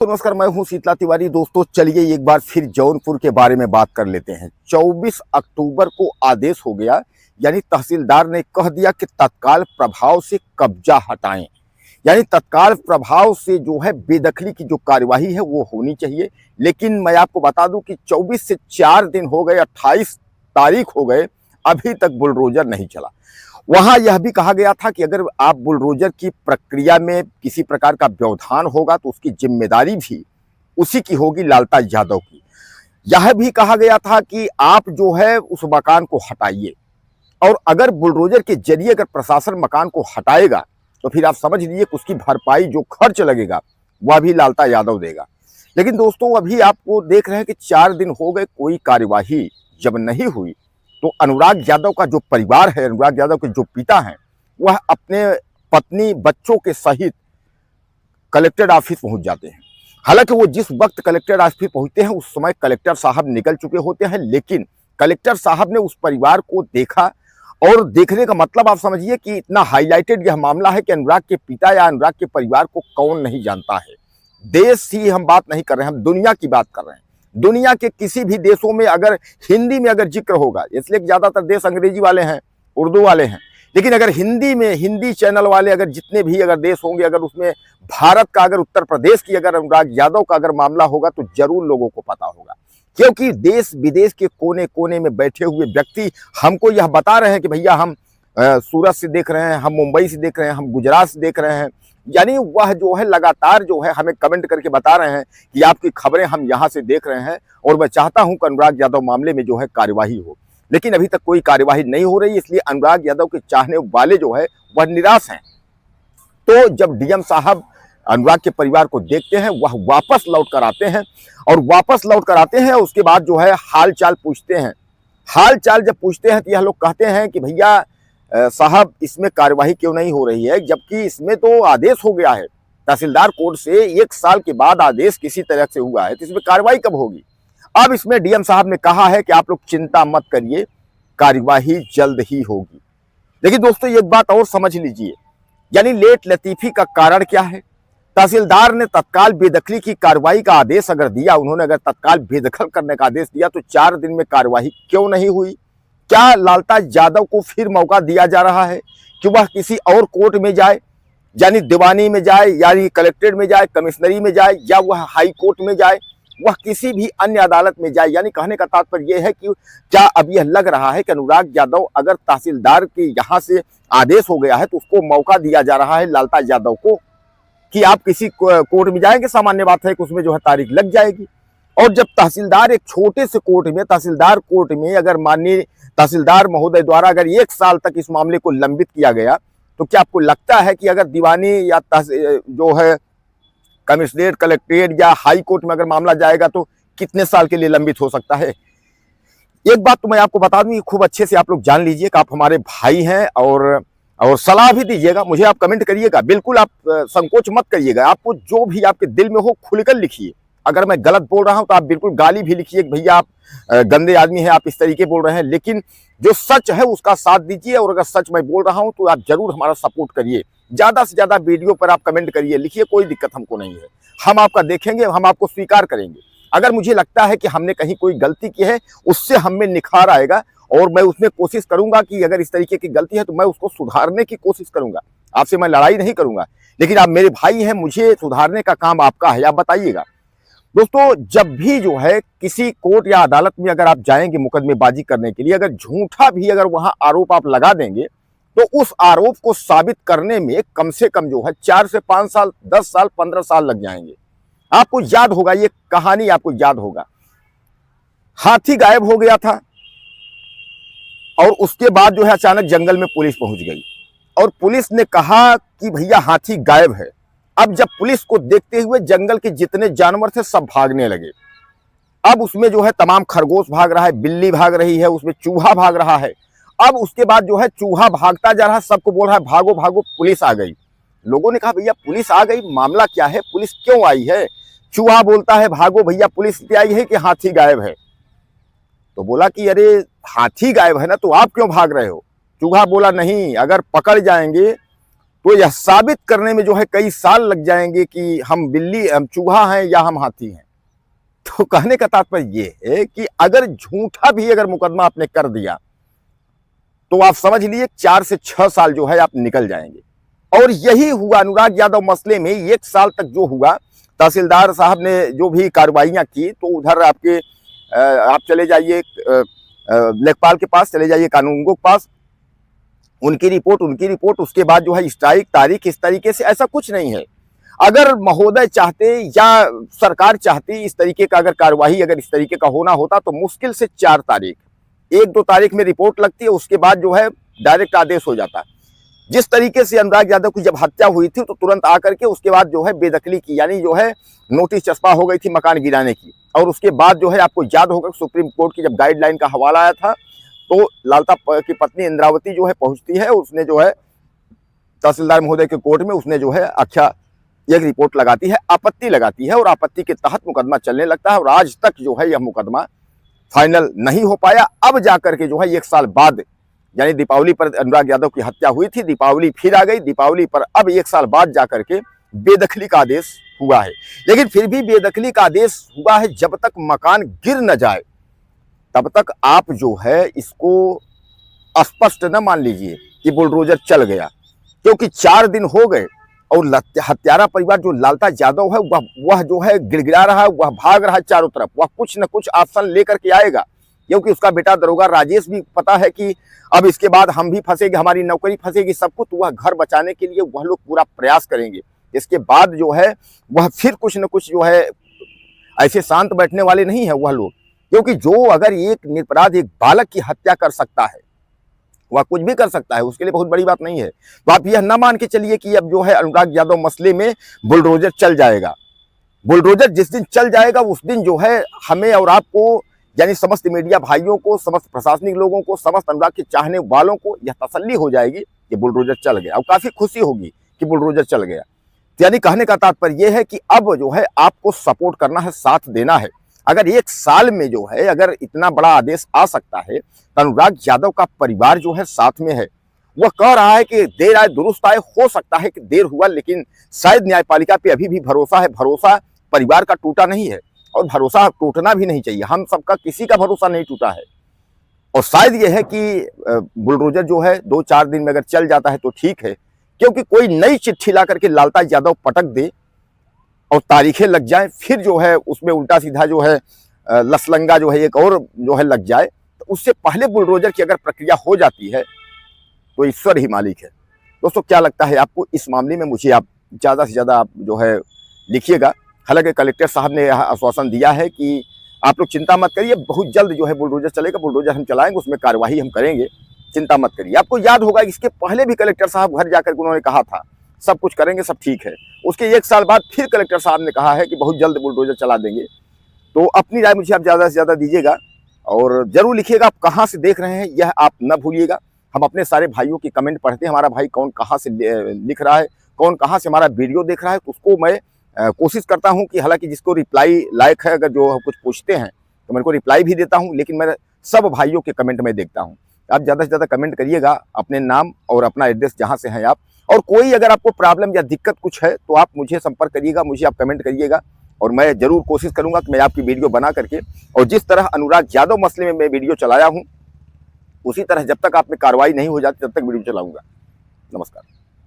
तो नमस्कार, मैं हूं शीतला तिवारी। दोस्तों चलिए एक बार फिर जौनपुर के बारे में बात कर लेते हैं। 24 अक्टूबर को आदेश हो गया, यानी तहसीलदार ने कह दिया कि तत्काल प्रभाव से कब्जा हटाएं। यानी तत्काल प्रभाव से जो है बेदखली की जो कार्यवाही है वो होनी चाहिए। लेकिन मैं आपको बता दूं कि 24 से 4 दिन हो गए, 28 तारीख हो गए, अभी तक बुलडोजर नहीं चला। वहां यह भी कहा गया था कि अगर आप बुलडोजर की प्रक्रिया में किसी प्रकार का व्यवधान होगा तो उसकी जिम्मेदारी भी उसी की होगी, लालता यादव की। यह भी कहा गया था कि आप जो है उस मकान को हटाइए, और अगर बुलडोजर के जरिए अगर प्रशासन मकान को हटाएगा तो फिर आप समझ लीजिए कि उसकी भरपाई जो खर्च लगेगा वह भी लालता यादव देगा। लेकिन दोस्तों अभी आपको देख रहे हैं कि 4 दिन हो गए, कोई कार्यवाही जब नहीं हुई तो अनुराग यादव का जो परिवार है, अनुराग यादव के जो पिता हैं, वह अपने पत्नी बच्चों के सहित कलेक्टर ऑफिस पहुंच जाते हैं। हालांकि वो जिस वक्त कलेक्टर ऑफिस पहुंचते हैं उस समय कलेक्टर साहब निकल चुके होते हैं, लेकिन कलेक्टर साहब ने उस परिवार को देखा। और देखने का मतलब आप समझिए कि इतना हाईलाइटेड यह मामला है कि अनुराग के पिता या अनुराग के परिवार को कौन नहीं जानता है। देश ही हम बात नहीं कर रहे हैं, हम दुनिया की बात कर रहे हैं। दुनिया के किसी भी देशों में अगर हिंदी में अगर जिक्र होगा, इसलिए ज्यादातर देश अंग्रेजी वाले हैं, उर्दू वाले हैं, लेकिन अगर हिंदी में हिंदी चैनल वाले अगर जितने भी अगर देश होंगे, अगर उसमें भारत का, अगर उत्तर प्रदेश की अगर अनुराग यादव का अगर मामला होगा तो जरूर लोगों को पता होगा। क्योंकि देश विदेश के कोने कोने में बैठे हुए व्यक्ति हमको यह बता रहे हैं कि भैया हम सूरत से देख रहे हैं, हम मुंबई से देख रहे हैं, हम गुजरात से देख रहे हैं। यानी वह जो है लगातार जो है हमें कमेंट करके बता रहे हैं कि आपकी खबरें हम यहाँ से देख रहे हैं, और मैं चाहता हूं कि अनुराग यादव मामले में जो है कार्यवाही हो। लेकिन अभी तक कोई कार्यवाही नहीं हो रही, इसलिए अनुराग यादव के चाहने वाले जो है वह निराश हैं। तो जब डीएम साहब अनुराग के परिवार को देखते हैं, वह वापस लौट कर आते हैं, और वापस लौट कर आते हैं उसके बाद जो है हाल चाल पूछते हैं। हाल चाल जब पूछते हैं तो यह लोग कहते हैं कि भैया साहब इसमें कार्यवाही क्यों नहीं हो रही है, जबकि इसमें तो आदेश हो गया है तहसीलदार कोर्ट से। 1 साल के बाद आदेश किसी तरह से हुआ है तो इसमें कार्रवाई कब होगी। अब इसमें डीएम साहब ने कहा है कि आप लोग चिंता मत करिए, कार्यवाही जल्द ही होगी। लेकिन दोस्तों एक बात और समझ लीजिए, यानी लेट लतीफी का कारण क्या है। तहसीलदार ने तत्काल बेदखली की कार्रवाई का आदेश अगर दिया, उन्होंने अगर तत्काल बेदखल करने का आदेश दिया, तो 4 दिन में कार्यवाही क्यों नहीं हुई। क्या लालता यादव को फिर मौका दिया जा रहा है कि वह किसी और कोर्ट में जाए, यानी दीवानी में जाए, यानी कलेक्ट्रेट में जाए, कमिश्नरी में जाए, या वह हाई कोर्ट में जाए, वह किसी भी अन्य अदालत में जाए। यानी कहने का तात्पर्य यह है कि क्या अब यह लग रहा है कि अनुराग यादव, अगर तहसीलदार के यहाँ से आदेश हो गया है तो उसको मौका दिया जा रहा है लालता यादव को कि आप किसी कोर्ट में जाएंगे। सामान्य बात है कि उसमें जो है तारीख लग जाएगी। और जब तहसीलदार एक छोटे से कोर्ट में, तहसीलदार कोर्ट में अगर माननीय तहसीलदार महोदय द्वारा अगर 1 साल तक इस मामले को लंबित किया गया, तो क्या आपको लगता है कि अगर दीवानी या जो है कमिश्नरेट, कलेक्ट्रेट या हाई कोर्ट में अगर मामला जाएगा तो कितने साल के लिए लंबित हो सकता है। एक बात तो मैं आपको बता दूं, खूब अच्छे से आप लोग जान लीजिए कि आप हमारे भाई हैं, और सलाह भी दीजिएगा, मुझे आप कमेंट करिएगा, बिल्कुल आप संकोच मत करिएगा। आपको जो भी आपके दिल में हो खुलकर लिखिए। अगर मैं गलत बोल रहा हूं तो आप बिल्कुल गाली भी लिखिए कि भैया आप गंदे आदमी हैं, आप इस तरीके बोल रहे हैं। लेकिन जो सच है उसका साथ दीजिए, और अगर सच मैं बोल रहा हूं तो आप जरूर हमारा सपोर्ट करिए। ज्यादा से ज्यादा वीडियो पर आप कमेंट करिए, लिखिए, कोई दिक्कत हमको नहीं है। हम आपका देखेंगे, हम आपको स्वीकार करेंगे। अगर मुझे लगता है कि हमने कहीं कोई गलती की है, उससे हम में निखार आएगा, और मैं उसमें कोशिश करूंगा कि अगर इस तरीके की गलती है तो मैं उसको सुधारने की कोशिश करूंगा। आपसे मैं लड़ाई नहीं करूंगा, लेकिन आप मेरे भाई हैं, मुझे सुधारने का काम आपका है, आप बताइएगा। दोस्तों जब भी जो है किसी कोर्ट या अदालत में अगर आप जाएंगे मुकदमेबाजी करने के लिए, अगर झूठा भी अगर वहां आरोप आप लगा देंगे तो उस आरोप को साबित करने में कम से कम जो है 4 से 5 साल, 10 साल, 15 साल लग जाएंगे। आपको याद होगा, ये कहानी आपको याद होगा। हाथी गायब हो गया था, और उसके बाद जो है अचानक जंगल में पुलिस पहुंच गई, और पुलिस ने कहा कि भैया हाथी गायब है। अब जब पुलिस को देखते हुए जंगल के जितने जानवर थे सब भागने लगे। अब उसमें जो है तमाम खरगोश भाग रहा है, बिल्ली भाग रही है, उसमें चूहा भाग रहा है। अब उसके बाद जो है चूहा भागता जा रहा है, सबको बोल रहा है भागो भागो, पुलिस आ गई। लोगों ने कहा भैया पुलिस आ गई, मामला क्या है, पुलिस क्यों आई है। चूहा बोलता है भागो भैया, पुलिस आई है कि हाथी गायब है। तो बोला कि अरे हाथी गायब है ना, तो आप क्यों भाग रहे हो। चूहा बोला नहीं, अगर पकड़ जाएंगे तो यह साबित करने में जो है कई साल लग जाएंगे कि हम चूहा हैं या हम हाथी हैं। तो कहने का तात्पर्य ये है कि अगर झूठा भी अगर मुकदमा आपने कर दिया तो आप समझ लीजिए 4 से 6 साल जो है आप निकल जाएंगे। और यही हुआ अनुराग यादव मसले में। 1 साल तक जो हुआ, तहसीलदार साहब ने जो भी कार्रवाइयां की, तो उधर आपके आप चले जाइए लेखपाल के पास, चले जाइए कानूनगो के पास, उनकी रिपोर्ट, उसके बाद जो है स्ट्राइक तारीख, इस तरीके से ऐसा कुछ नहीं है। अगर महोदय चाहते या सरकार चाहती इस तरीके का अगर कार्यवाही अगर इस तरीके का होना होता तो मुश्किल से 4 तारीख, 1-2 तारीख में रिपोर्ट लगती है, उसके बाद जो है डायरेक्ट आदेश हो जाता। जिस तरीके से अनुराग यादव की जब हत्या हुई थी तो तुरंत आकर के उसके बाद जो है बेदखली की, यानी जो है नोटिस चस्पा हो गई थी मकान गिराने की। और उसके बाद जो है आपको याद होगा सुप्रीम कोर्ट की जब गाइडलाइन का हवाला आया था तो लालता की पत्नी इंद्रावती जो है पहुंचती है, उसने जो है तहसीलदार महोदय के कोर्ट में उसने जो है एक रिपोर्ट लगाती है, आपत्ति लगाती है, और आपत्ति के तहत मुकदमा चलने लगता है। और आज तक जो है यह मुकदमा फाइनल नहीं हो पाया। अब जाकर के जो है 1 साल बाद, यानी दीपावली पर अनुराग यादव की हत्या हुई थी, दीपावली फिर आ गई, दीपावली पर अब 1 साल बाद जाकर के बेदखली का आदेश हुआ है। लेकिन फिर भी बेदखली का आदेश हुआ है, जब तक मकान गिर न जाए तब तक आप जो है इसको स्पष्ट न मान लीजिए कि बुलडोजर चल गया, क्योंकि 4 दिन हो गए और हत्यारा परिवार जो लालता यादव है वह जो है गिड़गिड़ा रहा है, वह भाग रहा है चारों तरफ, वह कुछ न कुछ ऑप्शन लेकर के आएगा, क्योंकि उसका बेटा दरोगा राजेश भी पता है कि अब इसके बाद हम भी फंसेंगे, हमारी नौकरी फंसेगी, सब कुछ। वह घर बचाने के लिए वह लोग पूरा प्रयास करेंगे। इसके बाद जो है वह फिर कुछ न कुछ जो है, ऐसे शांत बैठने वाले नहीं है वह लोग, क्योंकि जो अगर एक निरपराध एक बालक की हत्या कर सकता है वह कुछ भी कर सकता है, उसके लिए बहुत बड़ी बात नहीं है। तो आप यह ना मान के चलिए कि अब जो है अनुराग यादव मसले में बुलडोजर चल जाएगा। बुलडोजर जिस दिन चल जाएगा उस दिन जो है हमें और आपको, यानी समस्त मीडिया भाइयों को, समस्त प्रशासनिक लोगों को, समस्त अनुराग के चाहने वालों को यह तसल्ली हो जाएगी कि बुलडोजर चल गया, और काफी खुशी होगी कि बुलडोजर चल गया। यानी कहने का तात्पर्य यह है कि अब जो है आपको सपोर्ट करना है, साथ देना है। अगर 1 साल में जो है अगर इतना बड़ा आदेश आ सकता है तो अनुराग यादव का परिवार जो है साथ में है। वह कह रहा है कि देर आए दुरुस्त आए, हो सकता है कि देर हुआ, लेकिन शायद न्यायपालिका पे अभी भी भरोसा है। भरोसा परिवार का टूटा नहीं है और भरोसा टूटना भी नहीं चाहिए। हम सबका किसी का भरोसा नहीं टूटा है। और शायद यह है कि बुलडोजर जो है 2-4 दिन में अगर चल जाता है तो ठीक है, क्योंकि कोई नई चिट्ठी ला करके लालता यादव पटक दे और तारीखें लग जाए, फिर जो है उसमें उल्टा सीधा जो है लसलंगा जो है एक और जो है लग जाए, तो उससे पहले बुलडोजर की अगर प्रक्रिया हो जाती है तो ईश्वर ही मालिक है। दोस्तों क्या लगता है आपको इस मामले में? मुझे आप ज़्यादा से ज़्यादा आप जो है लिखिएगा। हालांकि कलेक्टर साहब ने आश्वासन दिया है कि आप लोग चिंता मत करिए, बहुत जल्द जो है बुलडोजर चलेगा, बुलडोजर हम चलाएंगे, उसमें कार्रवाई हम करेंगे, चिंता मत करिए। आपको याद होगा इसके पहले भी कलेक्टर साहब घर जाकर उन्होंने कहा था सब कुछ करेंगे, सब ठीक है। उसके 1 साल बाद फिर कलेक्टर साहब ने कहा है कि बहुत जल्द बुलडोजर चला देंगे। तो अपनी राय मुझे आप ज़्यादा से ज़्यादा दीजिएगा और जरूर लिखिएगा आप कहाँ से देख रहे हैं, यह आप न भूलिएगा। हम अपने सारे भाइयों की कमेंट पढ़ते हैं, हमारा भाई कौन कहाँ से लिख रहा है, कौन कहाँ से हमारा वीडियो देख रहा है, तो उसको मैं कोशिश करता हूँ कि हालांकि जिसको रिप्लाई लायक है, अगर जो कुछ पूछते हैं तो मेरे को रिप्लाई भी देता हूँ, लेकिन मैं सब भाइयों के कमेंट में देखता हूँ। आप ज़्यादा से ज़्यादा कमेंट करिएगा, अपने नाम और अपना एड्रेस जहाँ से हैं आप, और कोई अगर आपको प्रॉब्लम या दिक्कत कुछ है तो आप मुझे संपर्क करिएगा, मुझे आप कमेंट करिएगा और मैं जरूर कोशिश करूंगा कि मैं आपकी वीडियो बना करके, और जिस तरह अनुराग यादव मसले में मैं वीडियो चलाया हूं उसी तरह जब तक आप में कार्रवाई नहीं हो जाती तब तक वीडियो चलाऊंगा। नमस्कार।